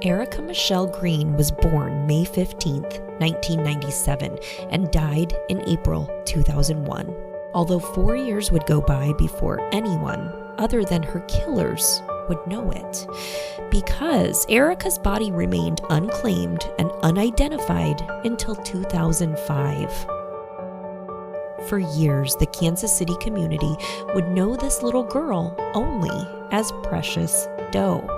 Erica Michelle Green was born May 15, 1997, and died in April 2001. Although 4 years would go by before anyone other than her killers would know it, because Erica's body remained unclaimed and unidentified until 2005. For years, the Kansas City community would know this little girl only as Precious Doe.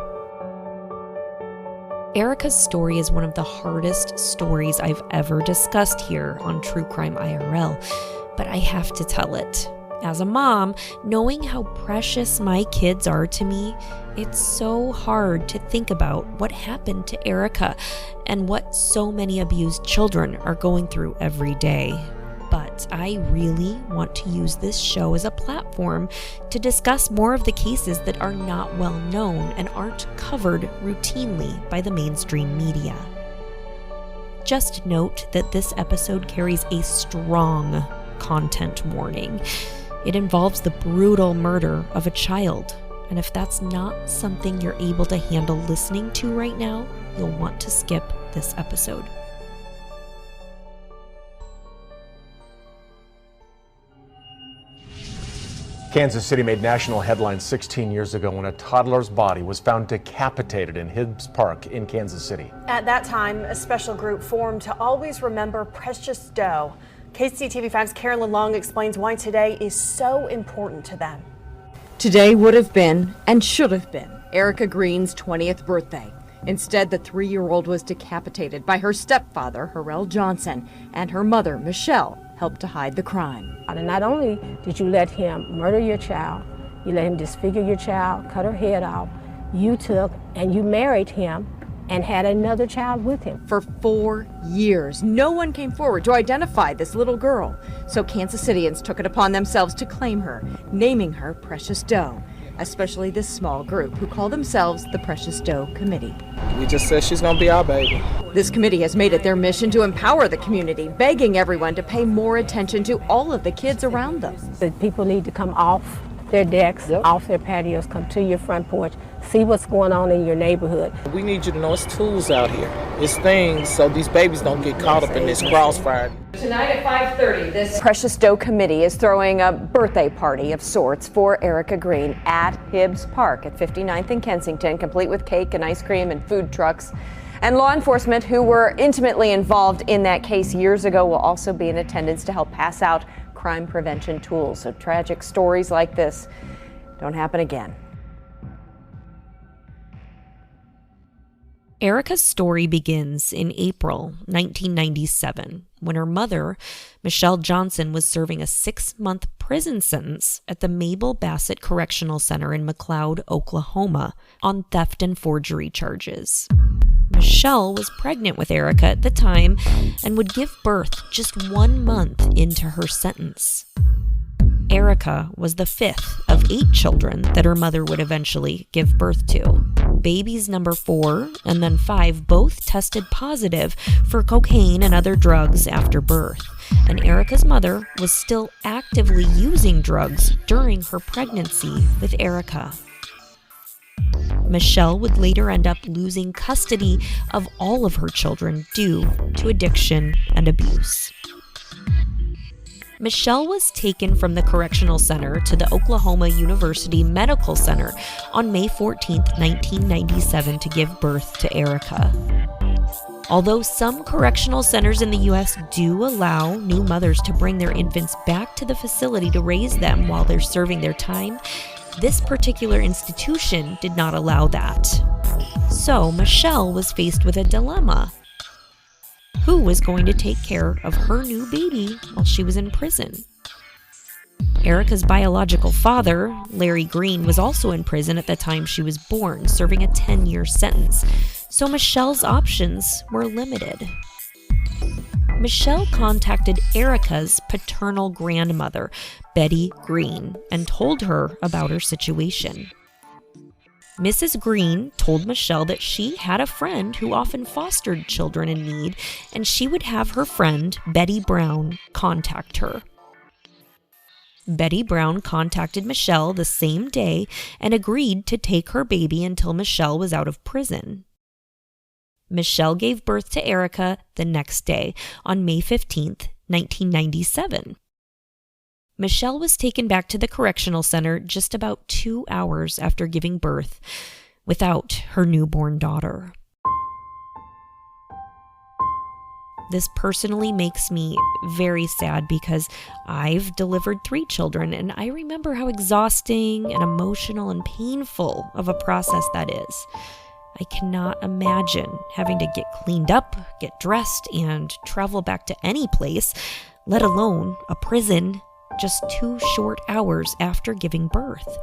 Erica's story is one of the hardest stories I've ever discussed here on True Crime IRL, but I have to tell it. As a mom, knowing how precious my kids are to me, it's so hard to think about what happened to Erica and what so many abused children are going through every day. But I really want to use this show as a platform to discuss more of the cases that are not well known and aren't covered routinely by the mainstream media. Just note that this episode carries a strong content warning. It involves the brutal murder of a child, and if that's not something you're able to handle listening to right now, you'll want to skip this episode. Kansas City made national headlines 16 years ago when a toddler's body was found decapitated in Hibbs Park in Kansas City. At that time, a special group formed to always remember Precious Doe. KCTV 5's Carolyn Long explains why today is so important to them. Today would have been, and should have been, Erica Green's 20th birthday. Instead, the 3-year-old was decapitated by her stepfather, Harrell Johnson, and her mother, Michelle, helped to hide the crime. And not only did you let him murder your child, you let him disfigure your child, cut her head off, you took and you married him and had another child with him. For 4 years, no one came forward to identify this little girl. So Kansas Cityans took it upon themselves to claim her, naming her Precious Doe, especially this small group who call themselves the Precious Doe Committee. We just said she's gonna be our baby. This committee has made it their mission to empower the community, begging everyone to pay more attention to all of the kids around them. The people need to come off their decks, off their patios, come to your front porch, see what's going on in your neighborhood. We need you to know it's tools out here. It's things so these babies don't get caught up in this crossfire. Tonight at 5:30, this Precious Doe Committee is throwing a birthday party of sorts for Erica Green at Hibbs Park at 59th and Kensington, complete with cake and ice cream and food trucks. And law enforcement who were intimately involved in that case years ago will also be in attendance to help pass out crime prevention tools so tragic stories like this don't happen again. Erica's story begins in April 1997 when her mother, Michelle Johnson, was serving a 6-month prison sentence at the Mabel Bassett Correctional Center in McLeod, Oklahoma, on theft and forgery charges. Michelle was pregnant with Erica at the time and would give birth just 1 month into her sentence. Erica was the 5th of 8 children that her mother would eventually give birth to. Babies number 4 and then 5 both tested positive for cocaine and other drugs after birth, and Erica's mother was still actively using drugs during her pregnancy with Erica. Michelle would later end up losing custody of all of her children due to addiction and abuse. Michelle was taken from the correctional center to the Oklahoma University Medical Center on May 14, 1997 to give birth to Erica. Although some correctional centers in the U.S. do allow new mothers to bring their infants back to the facility to raise them while they're serving their time, this particular institution did not allow that. So Michelle was faced with a dilemma. Who was going to take care of her new baby while she was in prison? Erica's biological father, Larry Green, was also in prison at the time she was born, serving a 10-year sentence. So Michelle's options were limited. Michelle contacted Erica's paternal grandmother, Betty Green, and told her about her situation. Mrs. Green told Michelle that she had a friend who often fostered children in need, and she would have her friend, Betty Brown, contact her. Betty Brown contacted Michelle the same day and agreed to take her baby until Michelle was out of prison. Michelle gave birth to Erica the next day on May 15th, 1997. Michelle was taken back to the correctional center just about 2 hours after giving birth without her newborn daughter. This personally makes me very sad because I've delivered 3 children, and I remember how exhausting and emotional and painful of a process that is. I cannot imagine having to get cleaned up, get dressed, and travel back to any place, let alone a prison, just 2 short hours after giving birth.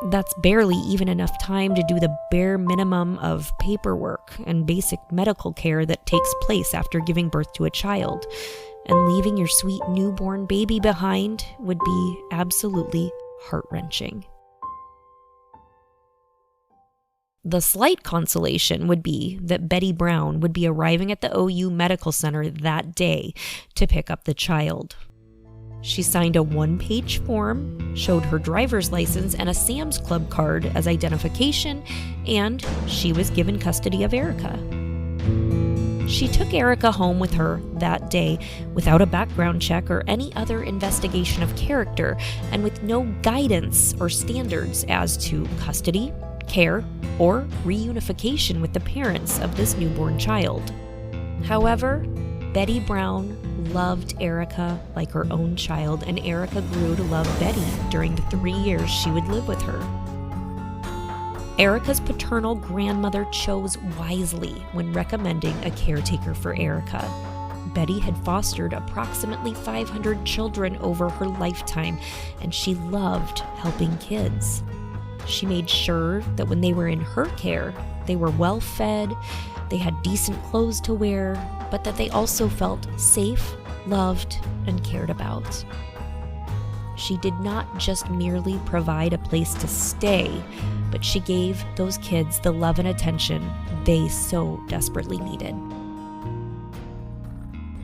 That's barely even enough time to do the bare minimum of paperwork and basic medical care that takes place after giving birth to a child. And leaving your sweet newborn baby behind would be absolutely heart-wrenching. The slight consolation would be that Betty Brown would be arriving at the OU Medical Center that day to pick up the child. She signed a 1-page form, showed her driver's license and a Sam's Club card as identification, and she was given custody of Erica. She took Erica home with her that day without a background check or any other investigation of character, and with no guidance or standards as to custody, care, or reunification with the parents of this newborn child. However, Betty Brown loved Erica like her own child, and Erica grew to love Betty during the 3 years she would live with her. Erica's paternal grandmother chose wisely when recommending a caretaker for Erica. Betty had fostered approximately 500 children over her lifetime, and she loved helping kids. She made sure that when they were in her care, they were well fed, they had decent clothes to wear, but that they also felt safe, loved, and cared about. She did not just merely provide a place to stay, but she gave those kids the love and attention they so desperately needed.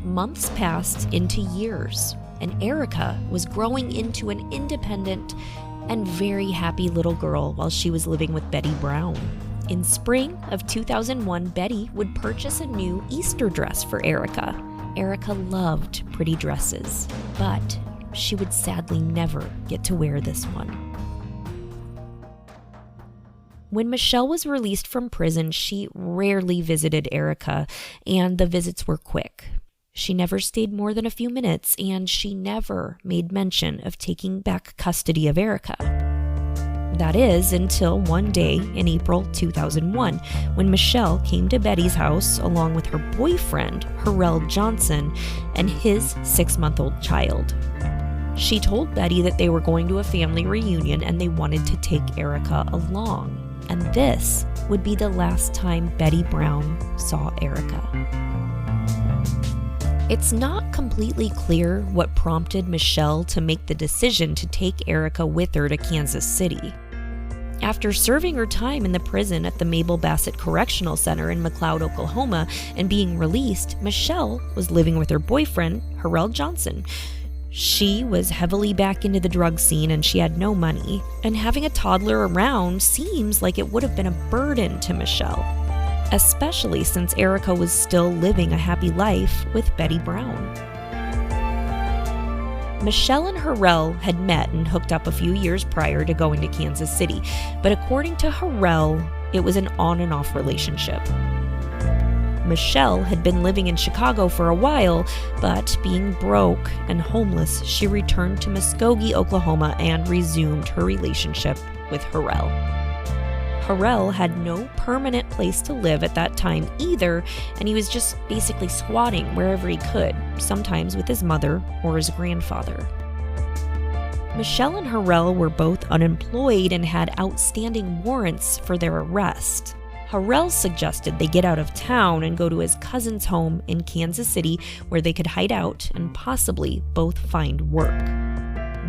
Months passed into years, and Erica was growing into an independent and very happy little girl while she was living with Betty Brown. In spring of 2001, Betty would purchase a new Easter dress for Erica. Erica loved pretty dresses, but she would sadly never get to wear this one. When Michelle was released from prison, she rarely visited Erica, and the visits were quick. She never stayed more than a few minutes, and she never made mention of taking back custody of Erica. That is, until one day in April 2001, when Michelle came to Betty's house along with her boyfriend, Harrell Johnson, and his 6-month-old child. She told Betty that they were going to a family reunion and they wanted to take Erica along. And this would be the last time Betty Brown saw Erica. It's not completely clear what prompted Michelle to make the decision to take Erica with her to Kansas City. After serving her time in the prison at the Mabel Bassett Correctional Center in McLeod, Oklahoma, and being released, Michelle was living with her boyfriend, Harrell Johnson. She was heavily back into the drug scene and she had no money, and having a toddler around seems like it would have been a burden to Michelle, especially since Erica was still living a happy life with Betty Brown. Michelle and Harrell had met and hooked up a few years prior to going to Kansas City, but according to Harrell, it was an on and off relationship. Michelle had been living in Chicago for a while, but being broke and homeless, she returned to Muskogee, Oklahoma, and resumed her relationship with Harrell. Harrell had no permanent place to live at that time either, and he was just basically squatting wherever he could, sometimes with his mother or his grandfather. Michelle and Harrell were both unemployed and had outstanding warrants for their arrest. Harrell suggested they get out of town and go to his cousin's home in Kansas City where they could hide out and possibly both find work.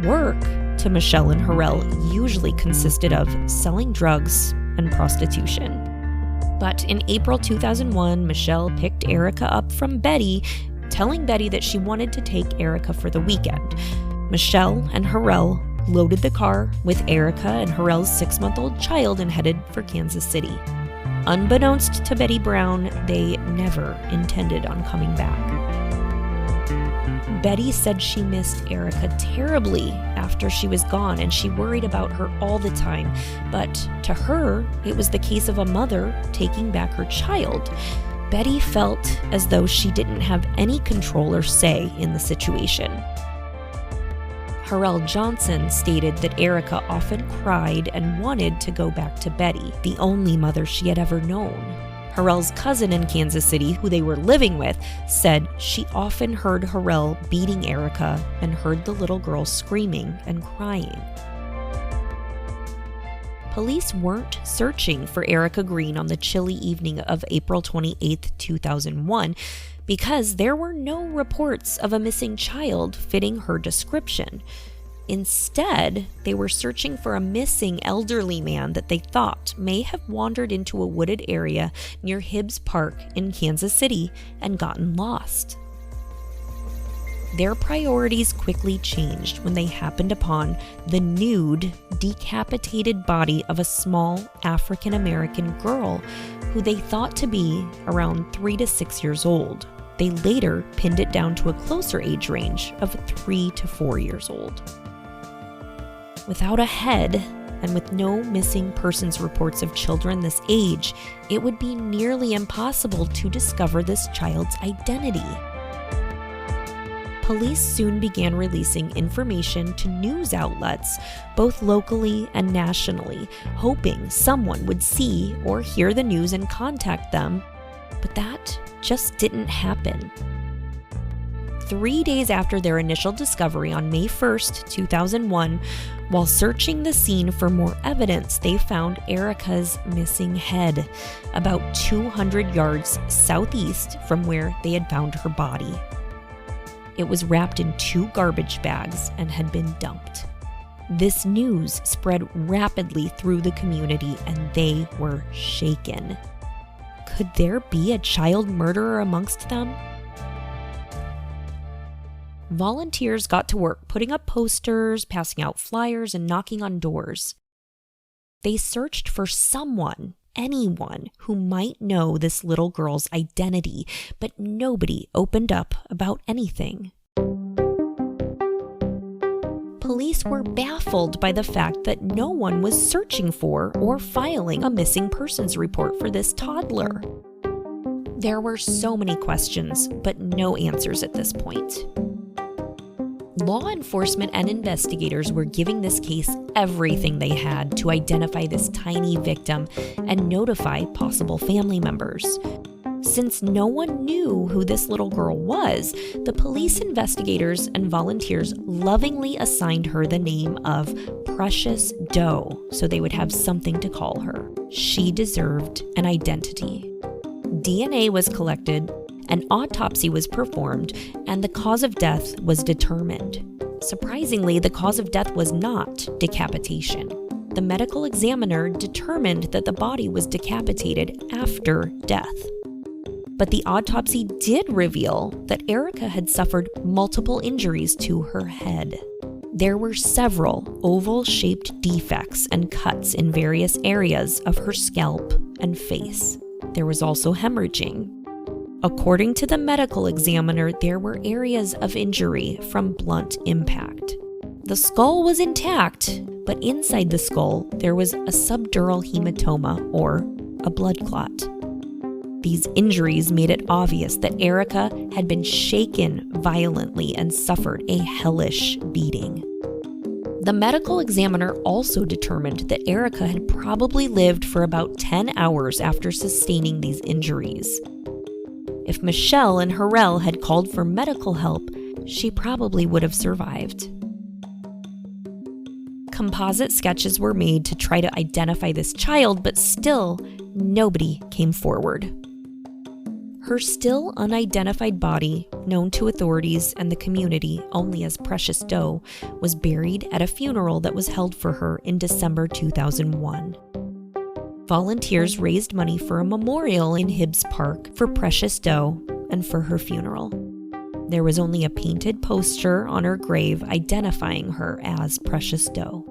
Work, to Michelle and Harrell, usually consisted of selling drugs and prostitution. But in April 2001, Michelle picked Erica up from Betty, telling Betty that she wanted to take Erica for the weekend. Michelle and Harrell loaded the car with Erica and Harrell's 6-month-old child and headed for Kansas City. unbeknownst to Betty Brown, they never intended on coming back. Betty said she missed Erica terribly after she was gone, and she worried about her all the time. But to her, it was the case of a mother taking back her child. Betty felt as though she didn't have any control or say in the situation. Harrell Johnson stated that Erica often cried and wanted to go back to Betty, the only mother she had ever known. Harrell's cousin in Kansas City, who they were living with, said she often heard Harrell beating Erica and heard the little girl screaming and crying. Police weren't searching for Erica Green on the chilly evening of April 28, 2001, because there were no reports of a missing child fitting her description. Instead, they were searching for a missing elderly man that they thought may have wandered into a wooded area near Hibbs Park in Kansas City and gotten lost. Their priorities quickly changed when they happened upon the nude, decapitated body of a small African-American girl who they thought to be around 3 to 6 years old. They later pinned it down to a closer age range of 3 to 4 years old. Without a head, and with no missing persons reports of children this age, it would be nearly impossible to discover this child's identity. Police soon began releasing information to news outlets, both locally and nationally, hoping someone would see or hear the news and contact them, but that just didn't happen. 3 days after their initial discovery on May 1st, 2001, while searching the scene for more evidence, they found Erica's missing head, about 200 yards southeast from where they had found her body. It was wrapped in 2 garbage bags and had been dumped. This news spread rapidly through the community, and they were shaken. Could there be a child murderer amongst them? Volunteers got to work putting up posters, passing out flyers, and knocking on doors. They searched for someone, anyone, who might know this little girl's identity, but nobody opened up about anything. Police were baffled by the fact that no one was searching for or filing a missing persons report for this toddler. There were so many questions, but no answers at this point. Law enforcement and investigators were giving this case everything they had to identify this tiny victim and notify possible family members. Since no one knew who this little girl was, the police investigators and volunteers lovingly assigned her the name of Precious Doe, so they would have something to call her. She deserved an identity. DNA was collected, an autopsy was performed, and the cause of death was determined. Surprisingly, the cause of death was not decapitation. The medical examiner determined that the body was decapitated after death. But the autopsy did reveal that Erica had suffered multiple injuries to her head. There were several oval-shaped defects and cuts in various areas of her scalp and face. There was also hemorrhaging. According to the medical examiner, there were areas of injury from blunt impact. The skull was intact, but inside the skull, there was a subdural hematoma, or a blood clot. These injuries made it obvious that Erica had been shaken violently and suffered a hellish beating. The medical examiner also determined that Erica had probably lived for about 10 hours after sustaining these injuries. If Michelle and Harrell had called for medical help, she probably would have survived. Composite sketches were made to try to identify this child, but still, nobody came forward. Her still unidentified body, known to authorities and the community only as Precious Doe, was buried at a funeral that was held for her in December 2001. Volunteers raised money for a memorial in Hibbs Park for Precious Doe and for her funeral. There was only a painted poster on her grave identifying her as Precious Doe.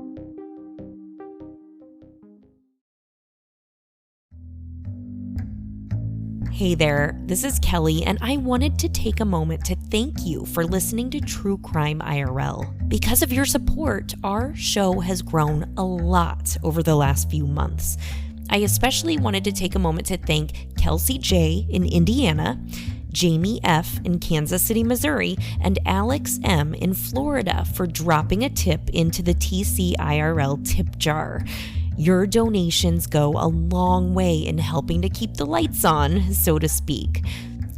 Hey there, this is Kelly, and I wanted to take a moment to thank you for listening to True Crime IRL. Because of your support, our show has grown a lot over the last few months. I especially wanted to take a moment to thank Kelsey J. in Indiana, Jamie F. in Kansas City, Missouri, and Alex M. in Florida for dropping a tip into the TCIRL tip jar. Your donations go a long way in helping to keep the lights on, so to speak.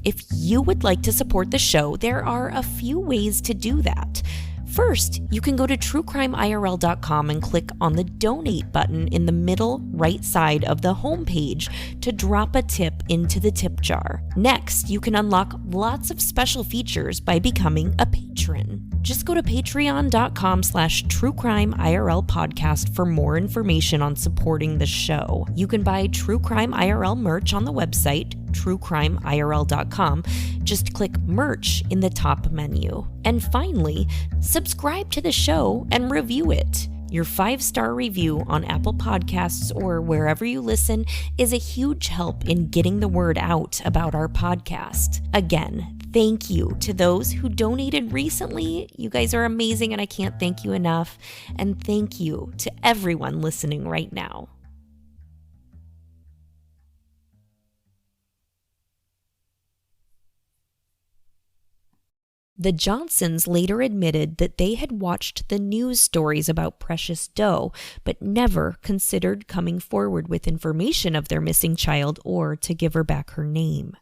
If you would like to support the show, there are a few ways to do that. First, you can go to truecrimeirl.com and click on the donate button in the middle right side of the homepage to drop a tip into the tip jar. Next, you can unlock lots of special features by becoming a patron. Just go to patreon.com/truecrimeirl podcast for more information on supporting the show. You can buy True Crime IRL merch on the website, truecrimeirl.com. Just click merch in the top menu. And finally, subscribe to the show and review it. Your 5-star review on Apple Podcasts or wherever you listen is a huge help in getting the word out about our podcast. Again, thank you to those who donated recently. You guys are amazing and I can't thank you enough. And thank you to everyone listening right now. The Johnsons later admitted that they had watched the news stories about Precious Doe, but never considered coming forward with information of their missing child or to give her back her name.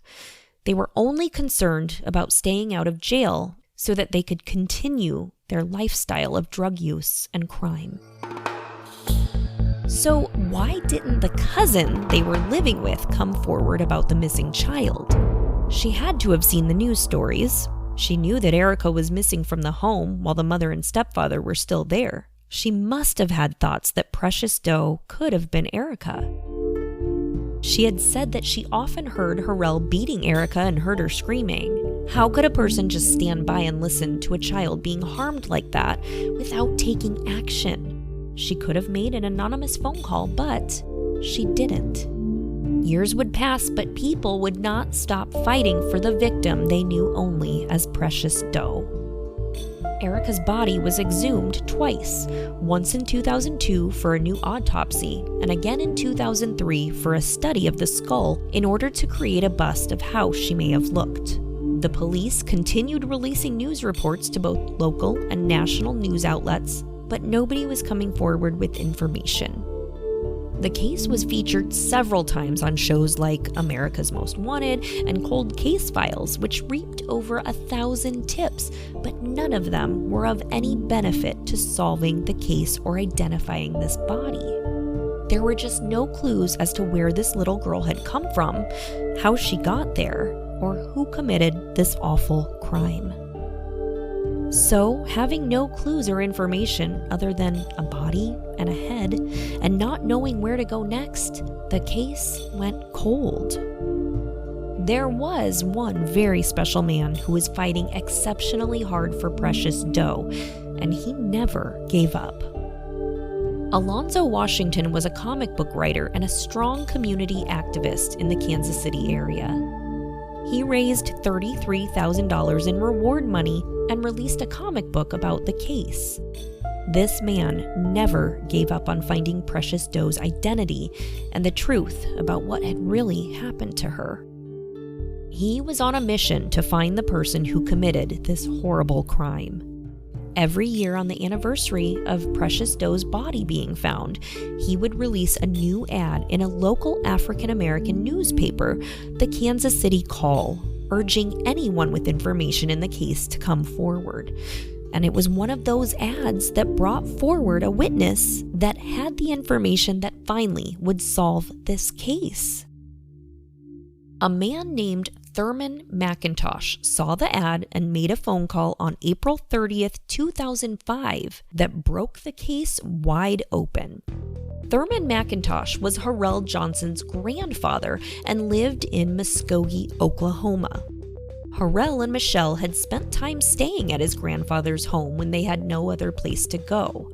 They were only concerned about staying out of jail so that they could continue their lifestyle of drug use and crime. So why didn't the cousin they were living with come forward about the missing child? She had to have seen the news stories. She knew that Erica was missing from the home while the mother and stepfather were still there. She must have had thoughts that Precious Doe could have been Erica. She had said that she often heard Harrell beating Erica and heard her screaming. How could a person just stand by and listen to a child being harmed like that without taking action? She could have made an anonymous phone call, but she didn't. Years would pass, but people would not stop fighting for the victim they knew only as Precious Doe. Erica's body was exhumed twice, once in 2002 for a new autopsy, and again in 2003 for a study of the skull in order to create a bust of how she may have looked. The police continued releasing news reports to both local and national news outlets, but nobody was coming forward with information. The case was featured several times on shows like America's Most Wanted and Cold Case Files, which reaped over 1,000 tips, but none of them were of any benefit to solving the case or identifying this body. There were just no clues as to where this little girl had come from, how she got there, or who committed this awful crime. So, having no clues or information other than a body and a head, and not knowing where to go next, the case went cold. There was one very special man who was fighting exceptionally hard for Precious Doe, and he never gave up. Alonzo Washington was a comic book writer and a strong community activist in the Kansas City area. He raised $33,000 in reward money and released a comic book about the case. This man never gave up on finding Precious Doe's identity and the truth about what had really happened to her. He was on a mission to find the person who committed this horrible crime. Every year on the anniversary of Precious Doe's body being found, he would release a new ad in a local African-American newspaper, the Kansas City Call, urging anyone with information in the case to come forward. And it was one of those ads that brought forward a witness that had the information that finally would solve this case. A man named Thurman McIntosh saw the ad and made a phone call on April 30th, 2005 that broke the case wide open. Thurman McIntosh was Harrell Johnson's grandfather and lived in Muskogee, Oklahoma. Harrell and Michelle had spent time staying at his grandfather's home when they had no other place to go.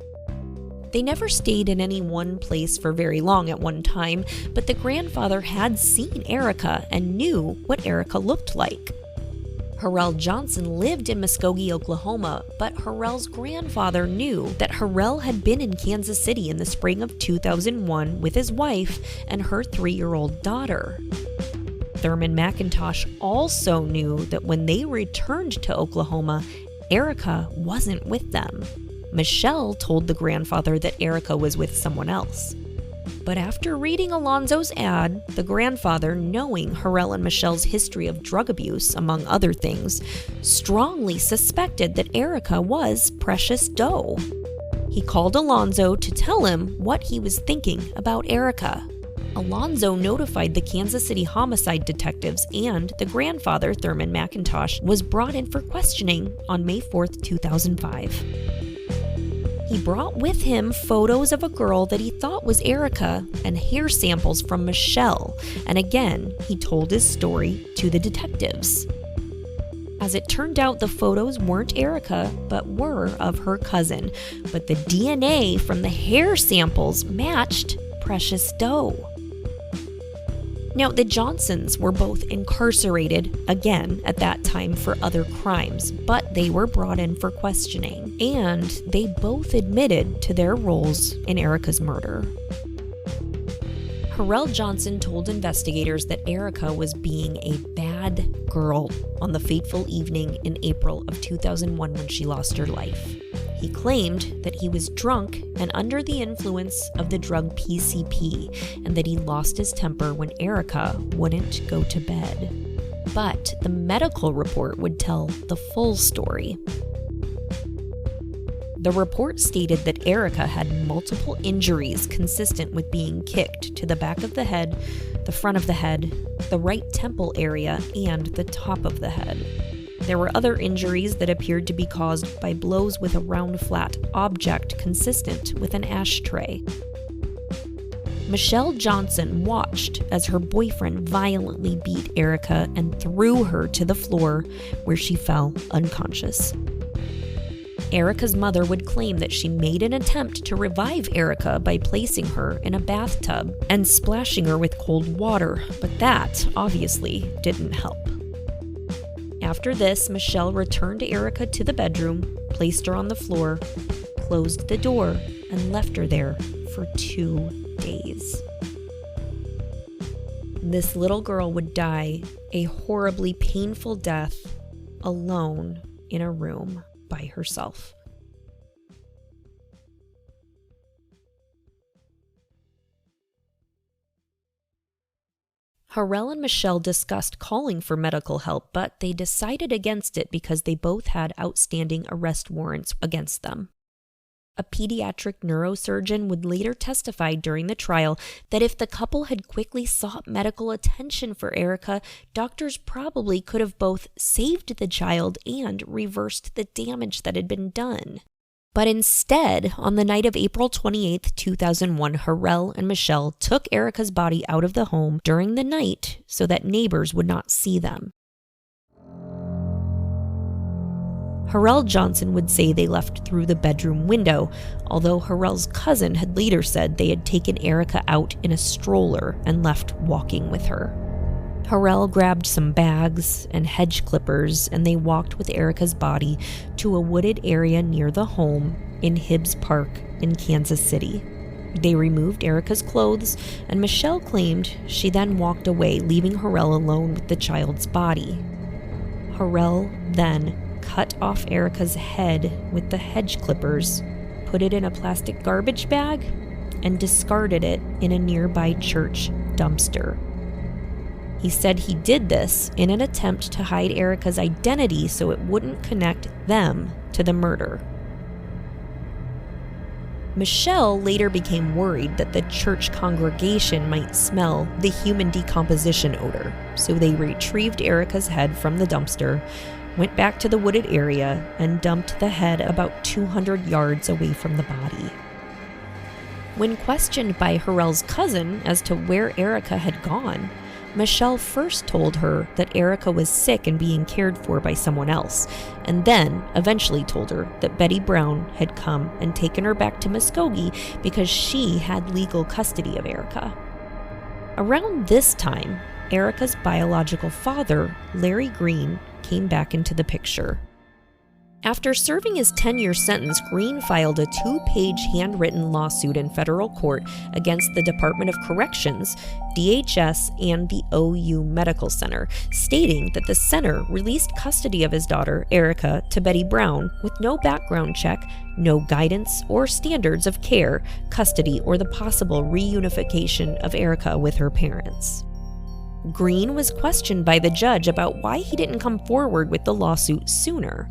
They never stayed in any one place for very long at one time, but the grandfather had seen Erica and knew what Erica looked like. Harrell Johnson lived in Muskogee, Oklahoma, but Harrell's grandfather knew that Harrell had been in Kansas City in the spring of 2001 with his wife and her 3-year-old daughter. Thurman McIntosh also knew that when they returned to Oklahoma, Erica wasn't with them. Michelle told the grandfather that Erica was with someone else. But after reading Alonzo's ad, the grandfather, knowing Harrell and Michelle's history of drug abuse, among other things, strongly suspected that Erica was Precious Doe. He called Alonzo to tell him what he was thinking about Erica. Alonzo notified the Kansas City homicide detectives, and the grandfather, Thurman McIntosh, was brought in for questioning on May 4th, 2005. He brought with him photos of a girl that he thought was Erica and hair samples from Michelle, and again, he told his story to the detectives. As it turned out, the photos weren't Erica, but were of her cousin, but the DNA from the hair samples matched Precious Doe. Now, the Johnsons were both incarcerated, again, at that time for other crimes, but they were brought in for questioning, and they both admitted to their roles in Erica's murder. Harrell Johnson told investigators that Erica was being a bad girl on the fateful evening in April of 2001 when she lost her life. He claimed that he was drunk and under the influence of the drug PCP, and that he lost his temper when Erica wouldn't go to bed. But the medical report would tell the full story. The report stated that Erica had multiple injuries consistent with being kicked to the back of the head, the front of the head, the right temple area, and the top of the head. There were other injuries that appeared to be caused by blows with a round flat object consistent with an ashtray. Michelle Johnson watched as her boyfriend violently beat Erica and threw her to the floor, where she fell unconscious. Erica's mother would claim that she made an attempt to revive Erica by placing her in a bathtub and splashing her with cold water, but that obviously didn't help. After this, Michelle returned Erica to the bedroom, placed her on the floor, closed the door, and left her there for 2 days. This little girl would die a horribly painful death alone in a room by herself. Harrell and Michelle discussed calling for medical help, but they decided against it because they both had outstanding arrest warrants against them. A pediatric neurosurgeon would later testify during the trial that if the couple had quickly sought medical attention for Erica, doctors probably could have both saved the child and reversed the damage that had been done. But instead, on the night of April 28, 2001, Harrell and Michelle took Erica's body out of the home during the night so that neighbors would not see them. Harrell Johnson would say they left through the bedroom window, although Harrell's cousin had later said they had taken Erica out in a stroller and left walking with her. Harrell grabbed some bags and hedge clippers, and they walked with Erica's body to a wooded area near the home in Hibbs Park in Kansas City. They removed Erica's clothes, and Michelle claimed she then walked away, leaving Harrell alone with the child's body. Harrell then cut off Erica's head with the hedge clippers, put it in a plastic garbage bag, and discarded it in a nearby church dumpster. He said he did this in an attempt to hide Erica's identity so it wouldn't connect them to the murder. Michelle later became worried that the church congregation might smell the human decomposition odor, so they retrieved Erica's head from the dumpster, went back to the wooded area, and dumped the head about 200 yards away from the body. When questioned by Harrell's cousin as to where Erica had gone, Michelle first told her that Erica was sick and being cared for by someone else, and then eventually told her that Betty Brown had come and taken her back to Muskogee because she had legal custody of Erica. Around this time, Erica's biological father, Larry Green, came back into the picture. After serving his 10-year sentence, Green filed a 2-page handwritten lawsuit in federal court against the Department of Corrections, DHS, and the OU Medical Center, stating that the center released custody of his daughter, Erica, to Betty Brown with no background check, no guidance or standards of care, custody, or the possible reunification of Erica with her parents. Green was questioned by the judge about why he didn't come forward with the lawsuit sooner.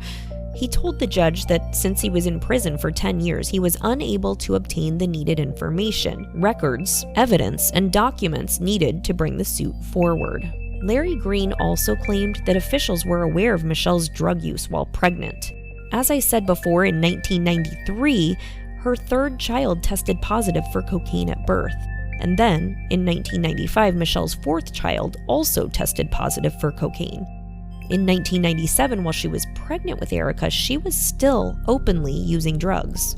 He told the judge that since he was in prison for 10 years, he was unable to obtain the needed information, records, evidence, and documents needed to bring the suit forward. Larry Green also claimed that officials were aware of Michelle's drug use while pregnant. As I said before, in 1993, her third child tested positive for cocaine at birth. And then, in 1995, Michelle's fourth child also tested positive for cocaine. In 1997, while she was pregnant with Erica, she was still openly using drugs.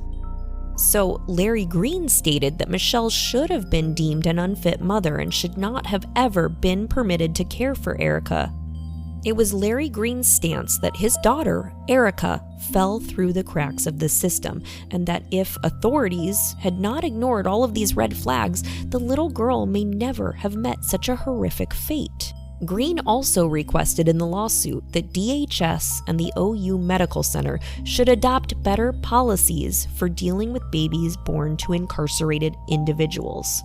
So Larry Green stated that Michelle should have been deemed an unfit mother and should not have ever been permitted to care for Erica. It was Larry Green's stance that his daughter, Erica, fell through the cracks of the system, and that if authorities had not ignored all of these red flags, the little girl may never have met such a horrific fate. Green also requested in the lawsuit that DHS and the OU Medical Center should adopt better policies for dealing with babies born to incarcerated individuals.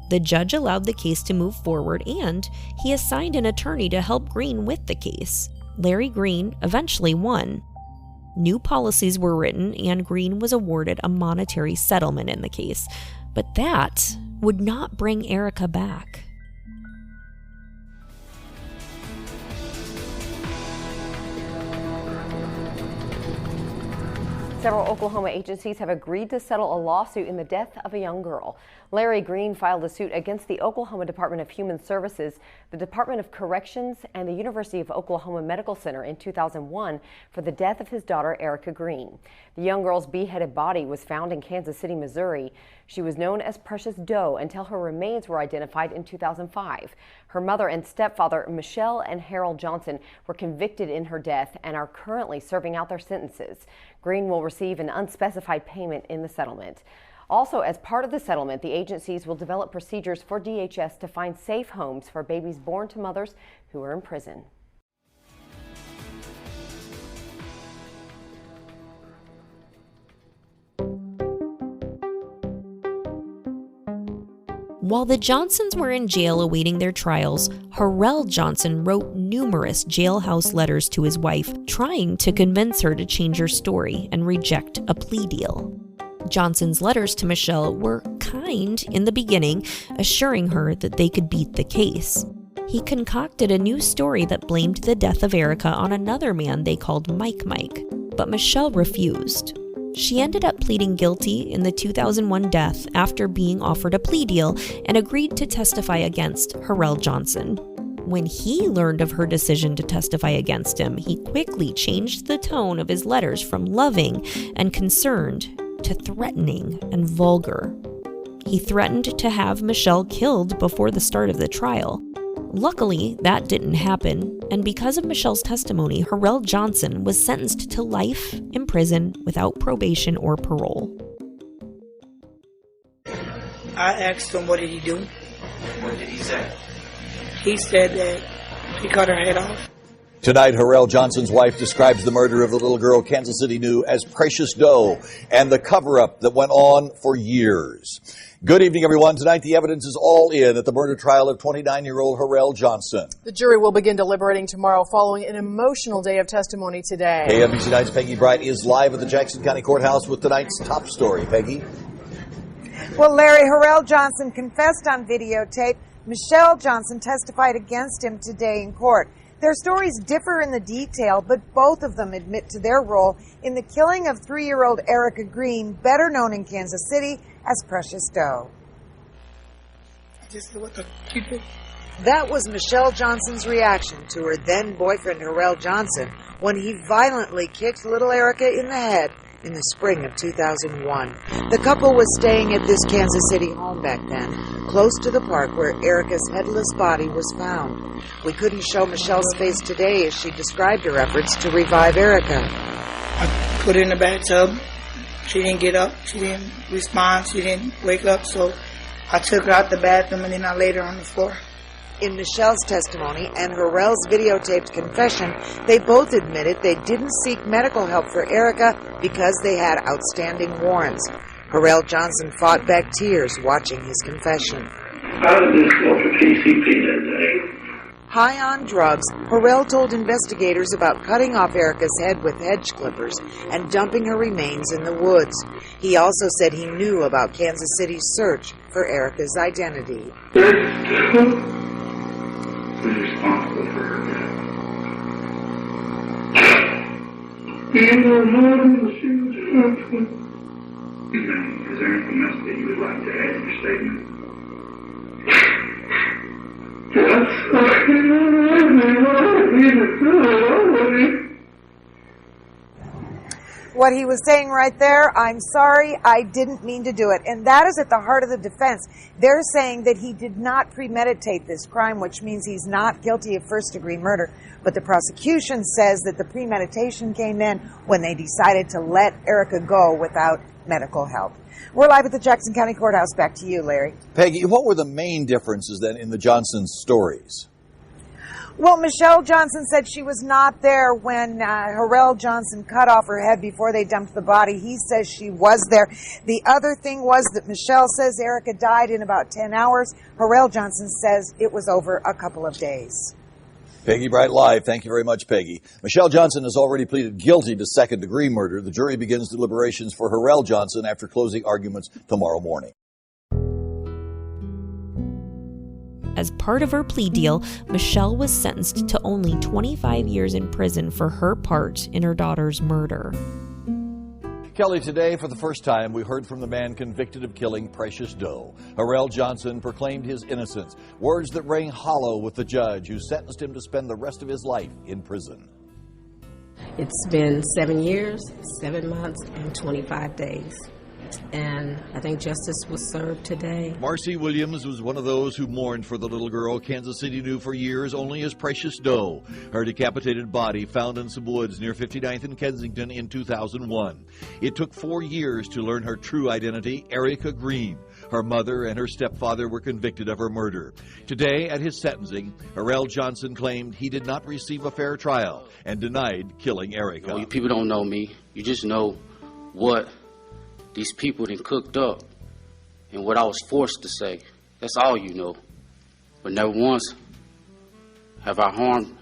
The judge allowed the case to move forward, and he assigned an attorney to help Green with the case. Larry Green eventually won. New policies were written, and Green was awarded a monetary settlement in the case, but that would not bring Erica back. Several Oklahoma agencies have agreed to settle a lawsuit in the death of a young girl. Larry Green filed a suit against the Oklahoma Department of Human Services, the Department of Corrections, and the University of Oklahoma Medical Center in 2001 for the death of his daughter, Erica Green. The young girl's beheaded body was found in Kansas City, Missouri. She was known as Precious Doe until her remains were identified in 2005. Her mother and stepfather, Michelle and Harold Johnson, were convicted in her death and are currently serving out their sentences. Green will receive an unspecified payment in the settlement. Also, as part of the settlement, the agencies will develop procedures for DHS to find safe homes for babies born to mothers who are in prison. While the Johnsons were in jail awaiting their trials, Harrell Johnson wrote numerous jailhouse letters to his wife, trying to convince her to change her story and reject a plea deal. Johnson's letters to Michelle were kind in the beginning, assuring her that they could beat the case. He concocted a new story that blamed the death of Erica on another man they called Mike, but Michelle refused. She ended up pleading guilty in the 2001 death after being offered a plea deal and agreed to testify against Harrell Johnson. When he learned of her decision to testify against him, he quickly changed the tone of his letters from loving and concerned to threatening and vulgar. He threatened to have Michelle killed before the start of the trial. Luckily, that didn't happen, and because of Michelle's testimony, Harrell Johnson was sentenced to life in prison without probation or parole. I asked him, what did he do? What did he say? He said that he cut her head off. Tonight, Harrell Johnson's wife describes the murder of the little girl Kansas City knew as Precious Doe and the cover-up that went on for years. Good evening, everyone. Tonight, the evidence is all in at the murder trial of 29-year-old Harrell Johnson. The jury will begin deliberating tomorrow following an emotional day of testimony today. KMBC 9's Peggy Bright is live at the Jackson County Courthouse with tonight's top story. Peggy? Well, Larry, Harrell Johnson confessed on videotape. Michelle Johnson testified against him today in court. Their stories differ in the detail, but both of them admit to their role in the killing of 3-year-old Erica Green, better known in Kansas City as Precious Doe. I just said, what the you do? That was Michelle Johnson's reaction to her then-boyfriend Harrell Johnson when he violently kicked little Erica in the head in the spring of 2001. The couple was staying at this Kansas City home back then, close to the park where Erica's headless body was found. We couldn't show Michelle's face today as she described her efforts to revive Erica. I put her in the bathtub. She didn't get up. She didn't respond. She didn't wake up. So I took her out the bathroom and then I laid her on the floor. In Michelle's testimony and Harrell's videotaped confession, they both admitted they didn't seek medical help for Erica because they had outstanding warrants. Harrell Johnson fought back tears watching his confession. I did go for PCP that day. High on drugs, Harrell told investigators about cutting off Erica's head with hedge clippers and dumping her remains in the woods. He also said he knew about Kansas City's search for Erica's identity. Was responsible for her death. And her mother was huge husband. Is there anything else that you would like to add in your statement? What he was saying right there, I'm sorry, I didn't mean to do it. And that is at the heart of the defense. They're saying that he did not premeditate this crime, which means he's not guilty of first-degree murder. But the prosecution says that the premeditation came in when they decided to let Erica go without medical help. We're live at the Jackson County Courthouse. Back to you, Larry. Peggy, what were the main differences then in the Johnson stories? Well, Michelle Johnson said she was not there when Harrell Johnson cut off her head before they dumped the body. He says she was there. The other thing was that Michelle says Erica died in about 10 hours. Harrell Johnson says it was over a couple of days. Peggy Bright Live. Thank you very much, Peggy. Michelle Johnson has already pleaded guilty to second-degree murder. The jury begins deliberations for Harrell Johnson after closing arguments tomorrow morning. As part of her plea deal, Michelle was sentenced to only 25 years in prison for her part in her daughter's murder. Kelly, today, for the first time, we heard from the man convicted of killing Precious Doe. Harrell Johnson proclaimed his innocence, words that rang hollow with the judge who sentenced him to spend the rest of his life in prison. It's been 7 years, 7 months, and 25 days. And I think justice was served today. Marcy Williams was one of those who mourned for the little girl Kansas City knew for years only as Precious Doe, her decapitated body found in some woods near 59th and Kensington in 2001. It took 4 years to learn her true identity, Erica Green. Her mother and her stepfather were convicted of her murder. Today, at his sentencing, Harrell Johnson claimed he did not receive a fair trial and denied killing Erica. You people don't know me. You just know what these people then cooked up and what I was forced to say. That's all you know. But never once have I harmed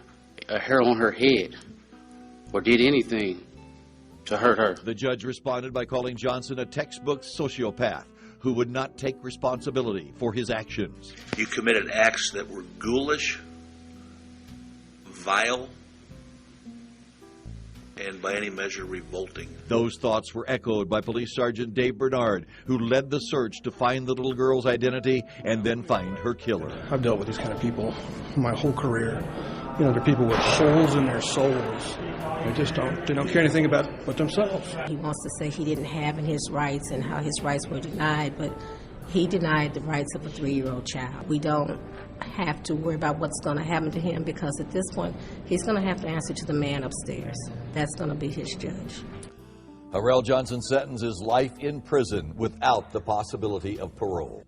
a hair on her head or did anything to hurt her. The judge responded by calling Johnson a textbook sociopath who would not take responsibility for his actions. You committed acts that were ghoulish, vile, and by any measure revolting. Those thoughts were echoed by Police Sergeant Dave Bernard, who led the search to find the little girl's identity and then find her killer. I've dealt with these kind of people my whole career. You know, they're people with holes in their souls. They don't care anything about but themselves. He wants to say he didn't have his rights and how his rights were denied, but he denied the rights of a 3-year-old child. We don't have to worry about what's going to happen to him because at this point, he's going to have to answer to the man upstairs. That's going to be his judge. Harrell Johnson's sentence is life in prison without the possibility of parole.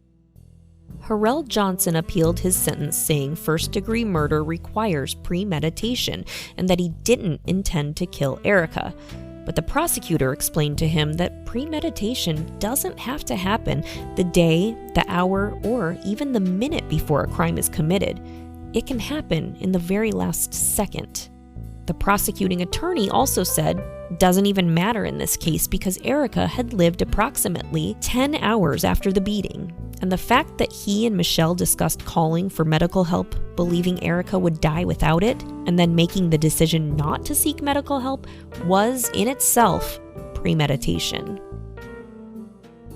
Harrell Johnson appealed his sentence, saying first-degree murder requires premeditation and that he didn't intend to kill Erica. But the prosecutor explained to him that premeditation doesn't have to happen the day, the hour, or even the minute before a crime is committed. It can happen in the very last second. The prosecuting attorney also said, doesn't even matter in this case because Erica had lived approximately 10 hours after the beating. And the fact that he and Michelle discussed calling for medical help, believing Erica would die without it, and then making the decision not to seek medical help was in itself premeditation.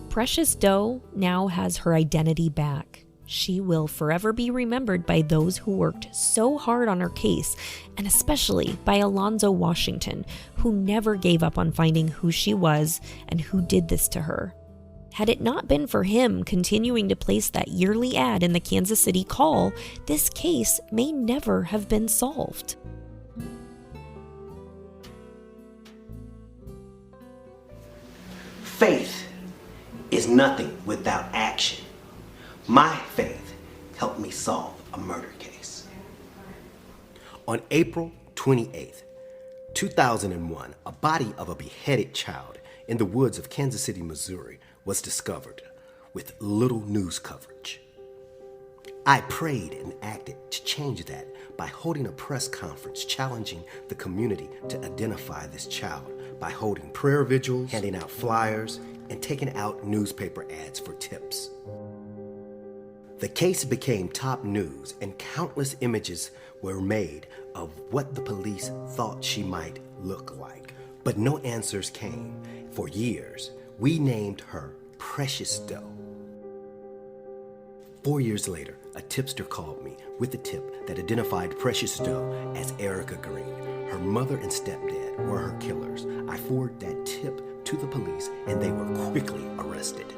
Precious Doe now has her identity back. she will forever be remembered by those who worked so hard on her case, and especially by Alonzo Washington, who never gave up on finding who she was and who did this to her. Had it not been for him continuing to place that yearly ad in the Kansas City Call, this case may never have been solved. Faith is nothing without action. My faith helped me solve a murder case. On April 28th, 2001, a body of a beheaded child in the woods of Kansas City, Missouri was discovered with little news coverage. I prayed and acted to change that by holding a press conference challenging the community to identify this child by holding prayer vigils, handing out flyers, and taking out newspaper ads for tips. The case became top news, and countless images were made of what the police thought she might look like. But no answers came. For years, we named her Precious Doe. 4 years later, a tipster called me with a tip that identified Precious Doe as Erica Green. Her mother and stepdad were her killers. I forwarded that tip to the police, and they were quickly arrested.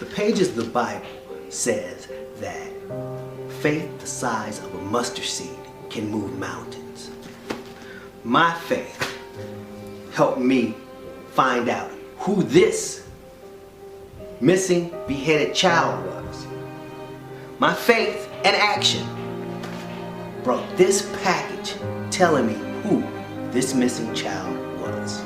The pages of the Bible says that faith the size of a mustard seed can move mountains. My faith helped me find out who this missing beheaded child was. My faith and action brought this package telling me who this missing child was.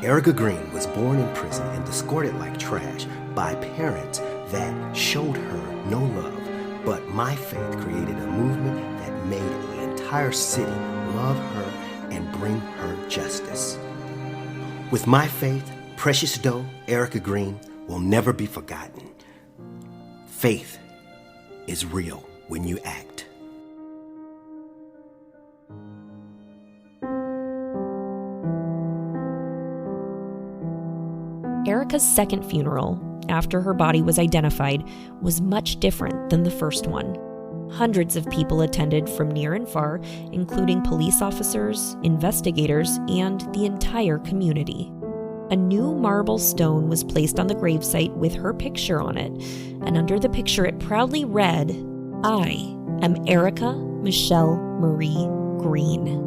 Erica Green was born in prison and discarded like trash by parents that showed her no love, but my faith created a movement that made an entire city love her and bring her justice. With my faith, Precious Doe, Erica Green, will never be forgotten. Faith is real when you act. Erica's second funeral, after her body was identified, was much different than the first one. Hundreds of people attended from near and far, including police officers, investigators, and the entire community. A new marble stone was placed on the gravesite with her picture on it, and under the picture it proudly read, "I am Erica Michelle Marie Green."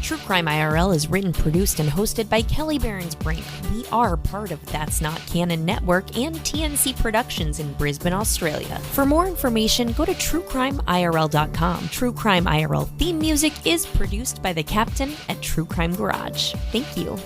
True Crime IRL is written, produced, and hosted by Kelliberensbrink. We are part of That's Not Canon Network and TNC Productions in Brisbane, Australia. For more information, go to truecrimeirl.com. True Crime IRL theme music is produced by the Captain at True Crime Garage. Thank you.